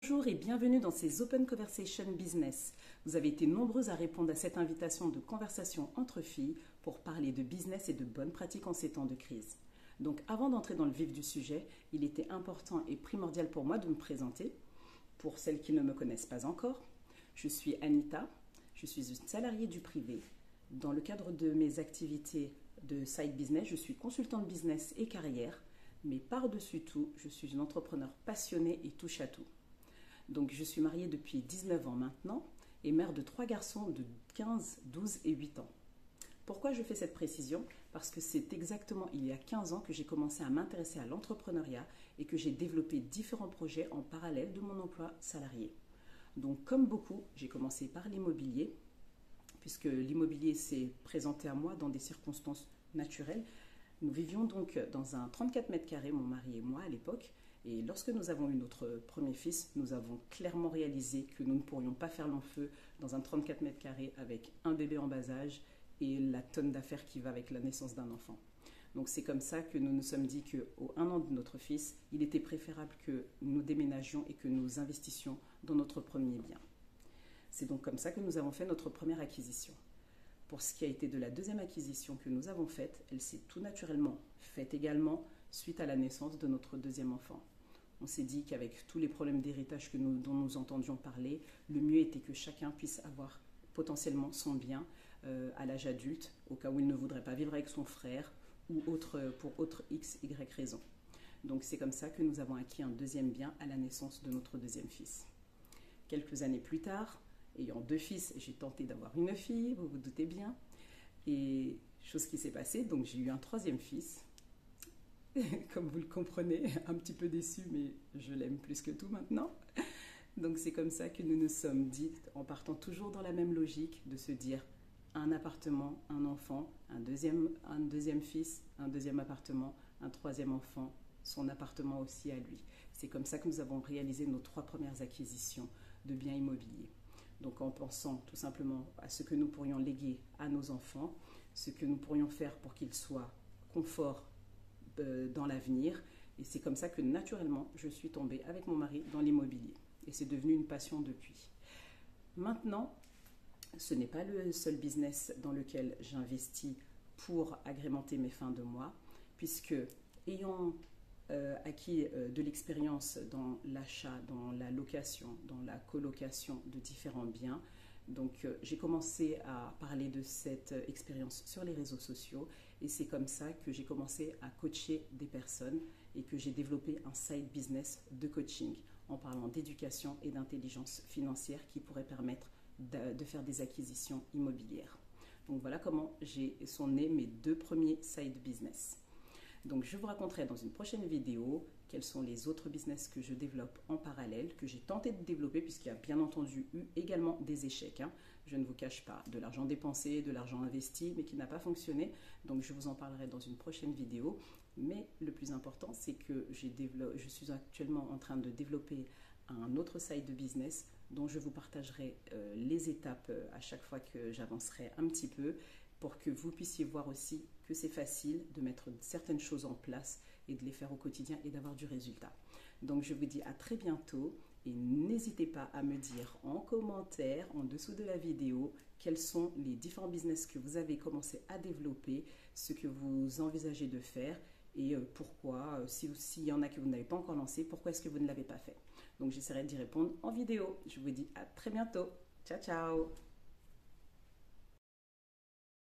Bonjour et bienvenue dans ces Open Conversation Business. Vous avez été nombreux à répondre à cette invitation de conversation entre filles pour parler de business et de bonnes pratiques en ces temps de crise. Donc avant d'entrer dans le vif du sujet, il était important et primordial pour moi de me présenter. Pour celles qui ne me connaissent pas encore, je suis Anita, je suis une salariée du privé. Dans le cadre de mes activités de side business, je suis consultante business et carrière, mais par-dessus tout, je suis une entrepreneur passionnée et touche à tout. Donc je suis mariée depuis 19 ans maintenant et mère de 3 garçons de 15, 12 et 8 ans. Pourquoi je fais cette précision? Parce que c'est exactement il y a 15 ans que j'ai commencé à m'intéresser à l'entrepreneuriat et que j'ai développé différents projets en parallèle de mon emploi salarié. Donc comme beaucoup, j'ai commencé par l'immobilier, puisque l'immobilier s'est présenté à moi dans des circonstances naturelles. Nous vivions donc dans un 34 mètres carrés, mon mari et moi à l'époque. Et lorsque nous avons eu notre premier fils, nous avons clairement réalisé que nous ne pourrions pas faire long feu dans un 34 mètres carrés avec un bébé en bas âge et la tonne d'affaires qui va avec la naissance d'un enfant. Donc c'est comme ça que nous nous sommes dit qu'au 1 an de notre fils, il était préférable que nous déménagions et que nous investissions dans notre premier bien. C'est donc comme ça que nous avons fait notre première acquisition. Pour ce qui a été de la deuxième acquisition que nous avons faite, elle s'est tout naturellement faite également suite à la naissance de notre deuxième enfant. On s'est dit qu'avec tous les problèmes d'héritage dont nous entendions parler, le mieux était que chacun puisse avoir potentiellement son bien à l'âge adulte, au cas où il ne voudrait pas vivre avec son frère ou pour autre X, Y raison. Donc c'est comme ça que nous avons acquis un deuxième bien à la naissance de notre deuxième fils. Quelques années plus tard, ayant 2 fils, j'ai tenté d'avoir une fille, vous vous doutez bien. Et chose qui s'est passée, donc j'ai eu un 3e fils. Comme vous le comprenez, un petit peu déçu, mais je l'aime plus que tout maintenant. Donc c'est comme ça que nous nous sommes dit, en partant toujours dans la même logique, de se dire un appartement, un enfant, un deuxième fils, un deuxième appartement, un 3e enfant, son appartement aussi à lui. C'est comme ça que nous avons réalisé nos 3 premières acquisitions de biens immobiliers. Donc en pensant tout simplement à ce que nous pourrions léguer à nos enfants, ce que nous pourrions faire pour qu'ils soient confort dans l'avenir. Et c'est comme ça que naturellement, je suis tombée avec mon mari dans l'immobilier. Et c'est devenu une passion depuis. Maintenant, ce n'est pas le seul business dans lequel j'investis pour agrémenter mes fins de mois, puisque ayant acquis de l'expérience dans l'achat, dans la location, dans la colocation de différents biens. Donc j'ai commencé à parler de cette expérience sur les réseaux sociaux et c'est comme ça que j'ai commencé à coacher des personnes et que j'ai développé un side business de coaching en parlant d'éducation et d'intelligence financière qui pourrait permettre de faire des acquisitions immobilières. Donc voilà comment sont nés mes 2 premiers side business. Donc je vous raconterai dans une prochaine vidéo quels sont les autres business que je développe en parallèle, que j'ai tenté de développer puisqu'il y a bien entendu eu également des échecs. Je ne vous cache pas, de l'argent dépensé, de l'argent investi, mais qui n'a pas fonctionné. Donc je vous en parlerai dans une prochaine vidéo. Mais le plus important, c'est que je suis actuellement en train de développer un autre side de business dont je vous partagerai les étapes à chaque fois que j'avancerai un petit peu, pour que vous puissiez voir aussi que c'est facile de mettre certaines choses en place et de les faire au quotidien et d'avoir du résultat. Donc je vous dis à très bientôt et n'hésitez pas à me dire en commentaire en dessous de la vidéo quels sont les différents business que vous avez commencé à développer, ce que vous envisagez de faire et pourquoi, s'il y en a que vous n'avez pas encore lancé, pourquoi est-ce que vous ne l'avez pas fait. Donc j'essaierai d'y répondre en vidéo. Je vous dis à très bientôt. Ciao, ciao!